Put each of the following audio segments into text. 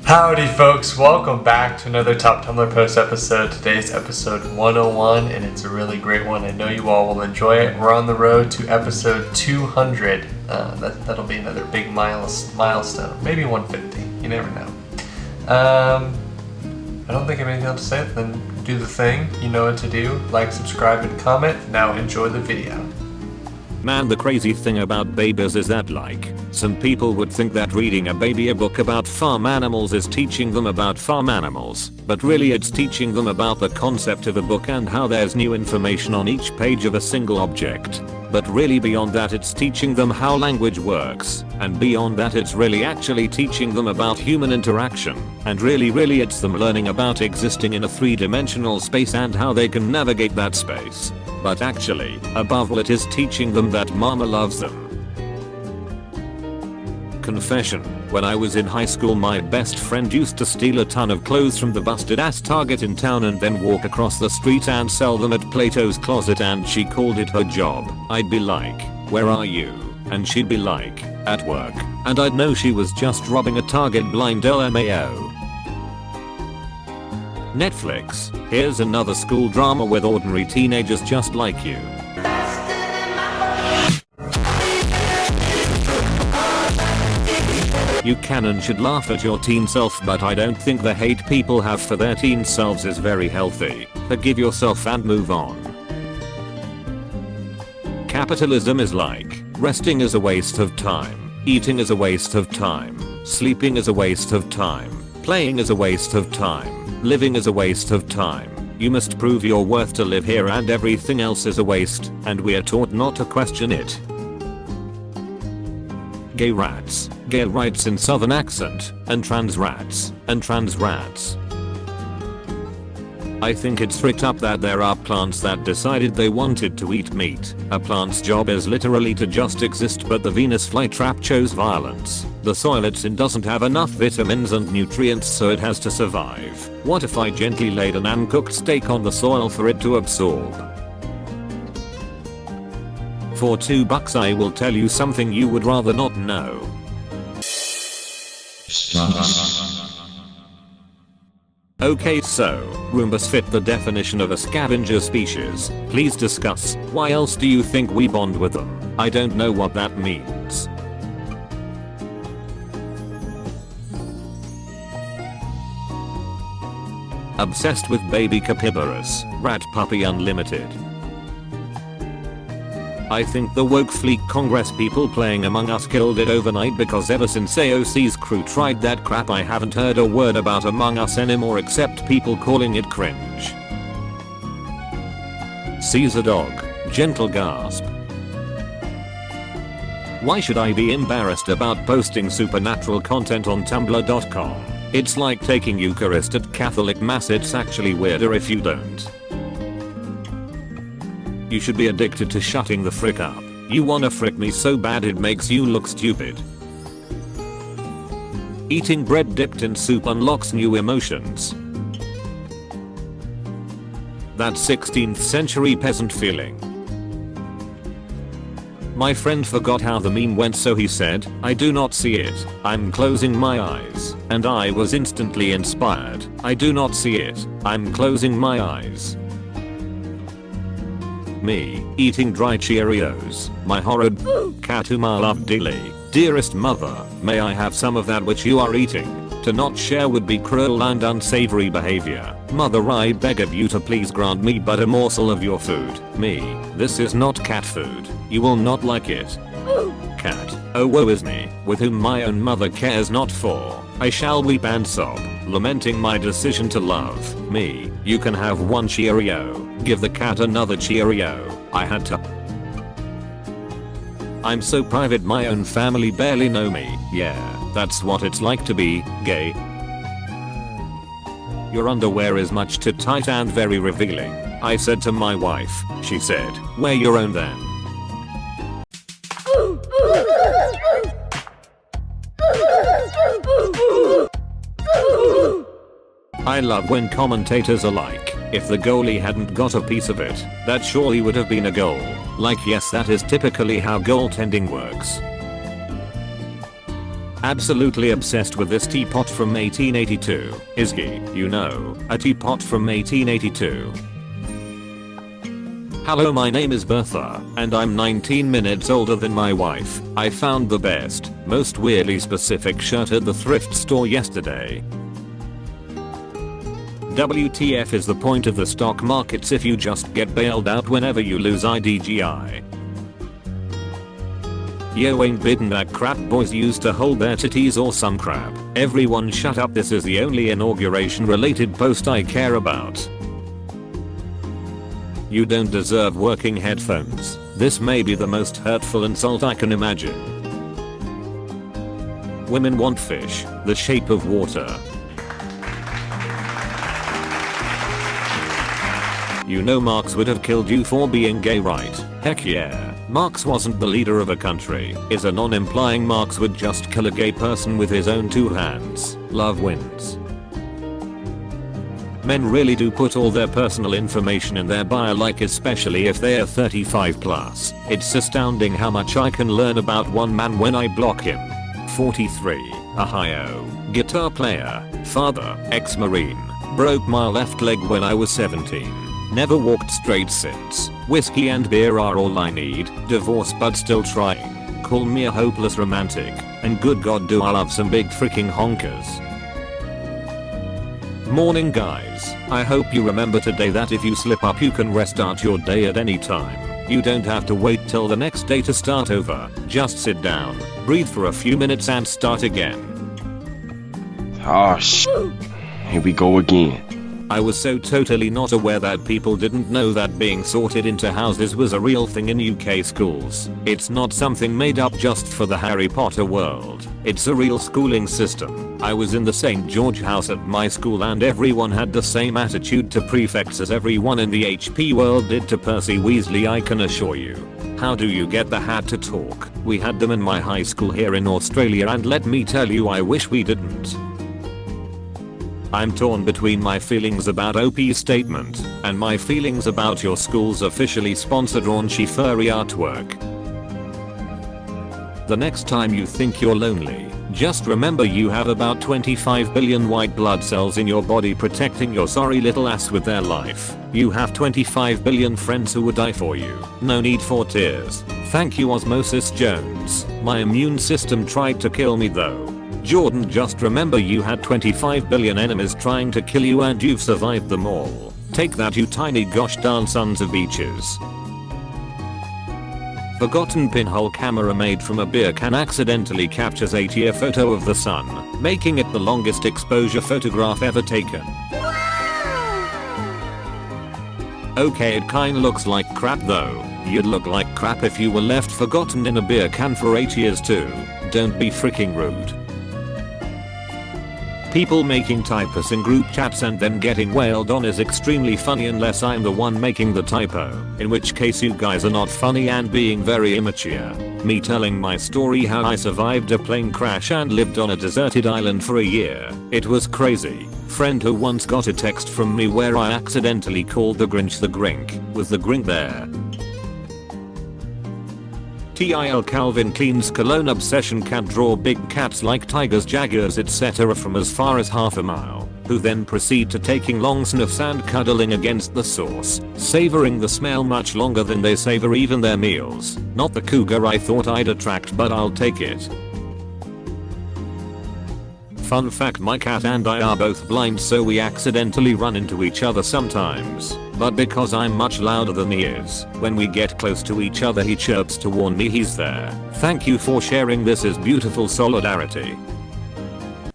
Howdy folks, welcome back to another Top Tumblr Post episode. Today's episode 101 and it's a really great one. I know you all will enjoy it. We're on the road to episode 200. That'll be another big milestone. Maybe 150, you never know. I don't think I have anything else to say, then do the thing. You know what to do. Like, subscribe, and comment. Now enjoy the video. Man, the crazy thing about babies is that some people would think that reading a baby a book about farm animals is teaching them about farm animals, but really it's teaching them about the concept of a book and how there's new information on each page of a single object. But really beyond that it's teaching them how language works, and beyond that it's really actually teaching them about human interaction, and really it's them learning about existing in a three-dimensional space and how they can navigate that space. But actually, above all it is teaching them that mama loves them. Confession, when I was in high school my best friend used to steal a ton of clothes from the busted ass Target in town and then walk across the street and sell them at Plato's Closet, and she called it her job. I'd be like, "Where are you?" And she'd be like, "At work." And I'd know she was just robbing a Target blind LMAO. Netflix, here's another school drama with ordinary teenagers just like you. You can and should laugh at your teen self, but I don't think the hate people have for their teen selves is very healthy. Forgive yourself and move on. Capitalism is like, resting is a waste of time, eating is a waste of time, sleeping is a waste of time, playing is a waste of time, living is a waste of time. You must prove your worth to live here and everything else is a waste, and we are taught not to question it. Gay rats, gay rights in southern accent, and trans rats, and trans rats. I think it's fricked up that there are plants that decided they wanted to eat meat. A plant's job is literally to just exist, but the Venus flytrap chose violence. The soil it's in doesn't have enough vitamins and nutrients, so it has to survive. What if I gently laid an uncooked steak on the soil for it to absorb? For $2 I will tell you something you would rather not know. Okay, so, Roombas fit the definition of a scavenger species. Please discuss, why else do you think we bond with them? I don't know what that means. Obsessed with baby capybaras, rat puppy unlimited. I think the woke fleek Congress people playing Among Us killed it overnight, because ever since AOC's crew tried that crap I haven't heard a word about Among Us anymore except people calling it cringe. Caesar dog, gentle gasp. Why should I be embarrassed about posting supernatural content on tumblr.com? It's like taking Eucharist at Catholic Mass, it's actually weirder if you don't. You should be addicted to shutting the frick up. You wanna frick me so bad it makes you look stupid. Eating bread dipped in soup unlocks new emotions. That 16th century peasant feeling. My friend forgot how the meme went, so he said, "I do not see it, I'm closing my eyes," and I was instantly inspired. I do not see it, I'm closing my eyes. Me, eating dry Cheerios, my horrid cat whom I love dearly. Dearest mother, may I have some of that which you are eating? To not share would be cruel and unsavory behavior. Mother, I beg of you to please grant me but a morsel of your food. Me, this is not cat food. You will not like it. Cat, oh woe is me, with whom my own mother cares not for. I shall weep and sob, lamenting my decision to love. Me, you can have one Cheerio. Give the cat another Cheerio. I had to. I'm so private my own family barely know me. Yeah, that's what it's like to be gay. Your underwear is much too tight and very revealing. I said to my wife. She said, wear your own then. I love when commentators are like, if the goalie hadn't got a piece of it, that surely would have been a goal. Like, yes, that is typically how goaltending works. Absolutely obsessed with this teapot from 1882. Is he, you know, a teapot from 1882? Hello, my name is Bertha, and I'm 19 minutes older than my wife. I found the best, most weirdly specific shirt at the thrift store yesterday. WTF is the point of the stock markets if you just get bailed out whenever you lose IDGI. Yo, ain't bitten that crap boys used to hold their titties or some crap. Everyone shut up, this is the only inauguration related post I care about. You don't deserve working headphones. This may be the most hurtful insult I can imagine. Women want fish, the shape of water. You know Marx would have killed you for being gay, right? Heck yeah. Marx wasn't the leader of a country. Is a non implying Marx would just kill a gay person with his own two hands. Love wins. Men really do put all their personal information in their bio, like especially if they are 35 plus. It's astounding how much I can learn about one man when I block him. 43, Ohio, guitar player, father, ex-marine, broke my left leg when I was 17. Never walked straight since. Whiskey and beer are all I need. Divorce but still trying. Call me a hopeless romantic. And good god do I love some big freaking honkers. Morning guys. I hope you remember today that if you slip up you can restart your day at any time. You don't have to wait till the next day to start over. Just sit down, breathe for a few minutes and start again. Oh shit. Here we go again. I was so totally not aware that people didn't know that being sorted into houses was a real thing in UK schools. It's not something made up just for the Harry Potter world. It's a real schooling system. I was in the St. George house at my school and everyone had the same attitude to prefects as everyone in the HP world did to Percy Weasley, I can assure you. How do you get the hat to talk? We had them in my high school here in Australia and let me tell you, I wish we didn't. I'm torn between my feelings about OP's statement and my feelings about your school's officially sponsored raunchy furry artwork. The next time you think you're lonely, just remember you have about 25 billion white blood cells in your body protecting your sorry little ass with their life. You have 25 billion friends who would die for you. No need for tears. Thank you Osmosis Jones. My immune system tried to kill me though. Jordan, just remember you had 25 billion enemies trying to kill you and you've survived them all. Take that, you tiny gosh darn sons of beaches. Forgotten pinhole camera made from a beer can accidentally captures 8-year photo of the sun, making it the longest exposure photograph ever taken. Okay, it kinda looks like crap though. You'd look like crap if you were left forgotten in a beer can for 8 years too. Don't be freaking rude. People making typos in group chats and then getting wailed on is extremely funny unless I'm the one making the typo, in which case you guys are not funny and being very immature. Me telling my story how I survived a plane crash and lived on a deserted island for a year. It was crazy. Friend who once got a text from me where I accidentally called the Grinch the Grink. Was the Grink there? TIL Calvin Klein's cologne obsession can't draw big cats like tigers, jaguars etc. from as far as half a mile, who then proceed to taking long sniffs and cuddling against the sauce, savoring the smell much longer than they savor even their meals. Not the cougar I thought I'd attract, but I'll take it. Fun fact, my cat and I are both blind, so we accidentally run into each other sometimes. But because I'm much louder than he is, when we get close to each other he chirps to warn me he's there. Thank you for sharing, this is beautiful solidarity.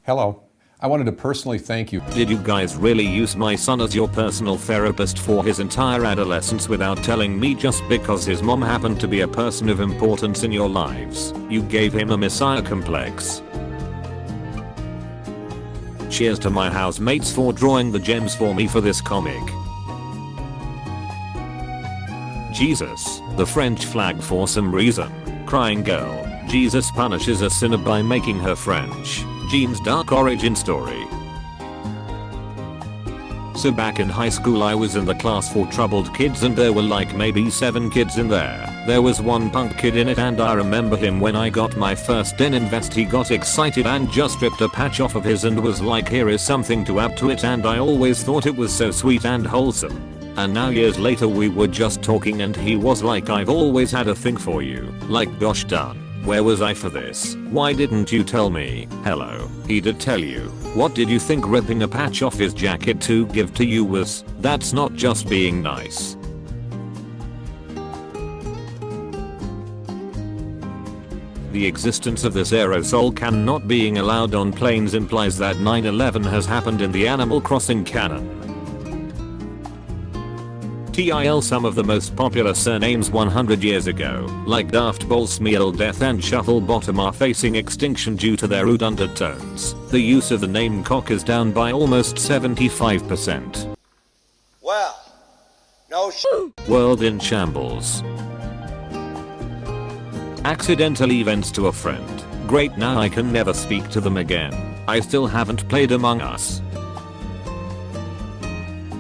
Hello. I wanted to personally thank you. Did you guys really use my son as your personal therapist for his entire adolescence without telling me just because his mom happened to be a person of importance in your lives? You gave him a messiah complex. Cheers to my housemates for drawing the gems for me for this comic. Jesus, the French flag for some reason. Crying girl. Jesus punishes a sinner by making her French. Jean's dark origin story. So back in high school I was in the class for troubled kids and there were like maybe 7 kids in there. There was one punk kid in it and I remember him when I got my first den invest he got excited and just ripped a patch off of his and was like here is something to add to it and I always thought it was so sweet and wholesome. And now years later we were just talking and he was like I've always had a thing for you. Like gosh darn. Where was I for this? Why didn't you tell me? Hello. He did tell you. What did you think ripping a patch off his jacket to give to you was? That's not just being nice. The existence of this aerosol can not being allowed on planes implies that 9/11 has happened in the Animal Crossing canon. TIL some of the most popular surnames 100 years ago, like Daft Ball, Smeal Death and Shuffle Bottom are facing extinction due to their rude undertones. The use of the name cock is down by almost 75%. Well, no World in shambles. Accidental events to a friend. Great, now I can never speak to them again. I still haven't played Among Us.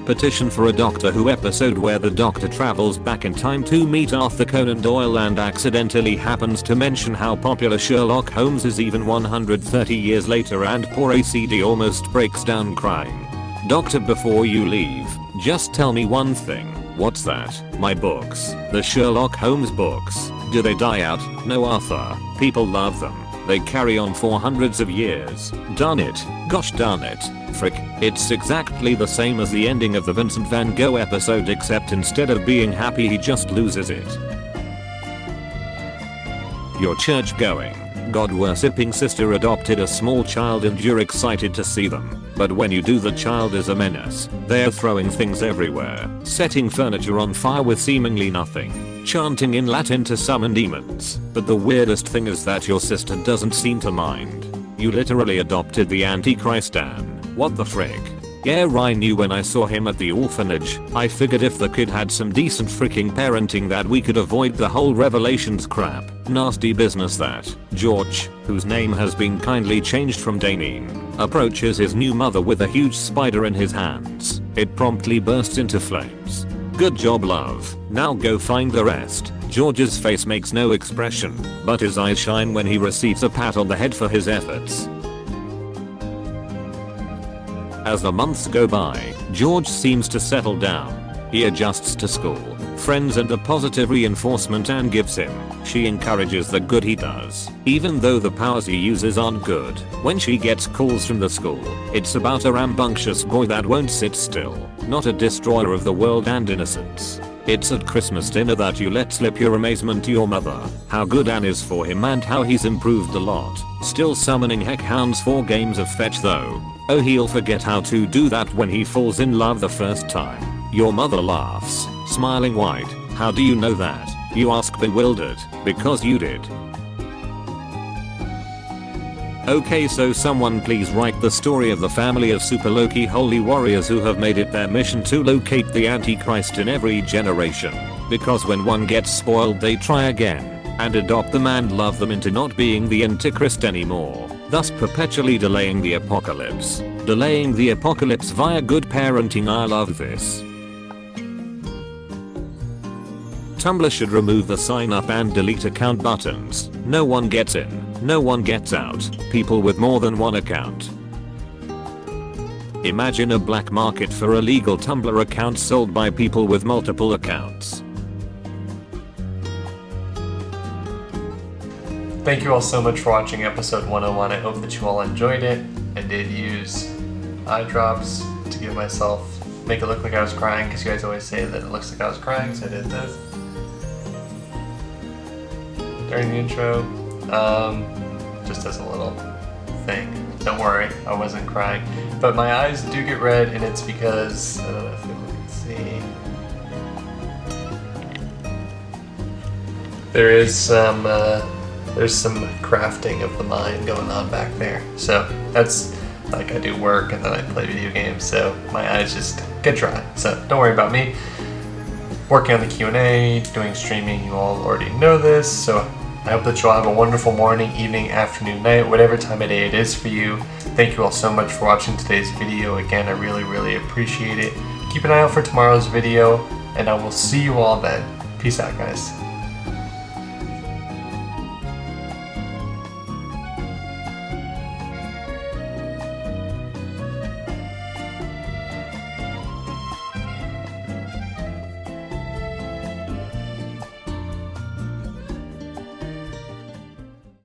Petition for a Doctor Who episode where the Doctor travels back in time to meet Arthur Conan Doyle and accidentally happens to mention how popular Sherlock Holmes is even 130 years later and poor ACD almost breaks down crying. Doctor, before you leave, just tell me one thing. What's that? My books. The Sherlock Holmes books. Do they die out? No, Arthur. People love them. They carry on for hundreds of years. Darn it. Gosh darn it. Frick. It's exactly the same as the ending of the Vincent van Gogh episode except instead of being happy he just loses it. Your church going, God worshipping sister adopted a small child and you're excited to see them. But when you do, the child is a menace. They're throwing things everywhere, setting furniture on fire with seemingly nothing, chanting in Latin to summon demons. But the weirdest thing is that your sister doesn't seem to mind. You literally adopted the Antichrist, Anne. What the frick? Yeah, I knew when I saw him at the orphanage. I figured if the kid had some decent freaking parenting that we could avoid the whole Revelations crap. Nasty business that George, whose name has been kindly changed from Damien, approaches his new mother with a huge spider in his hands. It promptly bursts into flames. Good job, love. Now go find the rest. George's face makes no expression, but his eyes shine when he receives a pat on the head for his efforts. As the months go by, George seems to settle down. He adjusts to school, friends and a positive reinforcement Anne gives him. She encourages the good he does, even though the powers he uses aren't good. When she gets calls from the school, it's about a rambunctious boy that won't sit still, not a destroyer of the world and innocence. It's at Christmas dinner that you let slip your amazement to your mother, how good Anne is for him and how he's improved a lot. Still summoning heckhounds for games of fetch though. Oh, he'll forget how to do that when he falls in love the first time. Your mother laughs, smiling wide. How do you know that? You ask bewildered. Because you did. Okay, so someone please write the story of the family of Super Loki holy warriors who have made it their mission to locate the Antichrist in every generation. Because when one gets spoiled they try again, and adopt them and love them into not being the Antichrist anymore, thus perpetually delaying the apocalypse. Delaying the apocalypse via good parenting. I love this. Tumblr should remove the sign up and delete account buttons. No one gets in, no one gets out. People with more than one account. Imagine a black market for illegal Tumblr accounts sold by people with multiple accounts. Thank you all so much for watching episode 101. I hope that you all enjoyed it. I did use eye drops to give myself, make it look like I was crying, because you guys always say that it looks like I was crying, so I did this during the intro, just as a little thing. Don't worry, I wasn't crying. But my eyes do get red, and it's because, I don't know if you can see, there's some crafting of the mind going on back there. So that's, like, I do work and then I play video games, so my eyes just get dry. So don't worry about me. Working on the Q&A, doing streaming, you all already know this, so I hope that you'll have a wonderful morning, evening, afternoon, night, whatever time of day it is for you. Thank you all so much for watching today's video. Again, I really appreciate it. Keep an eye out for tomorrow's video, and I will see you all then. Peace out, guys.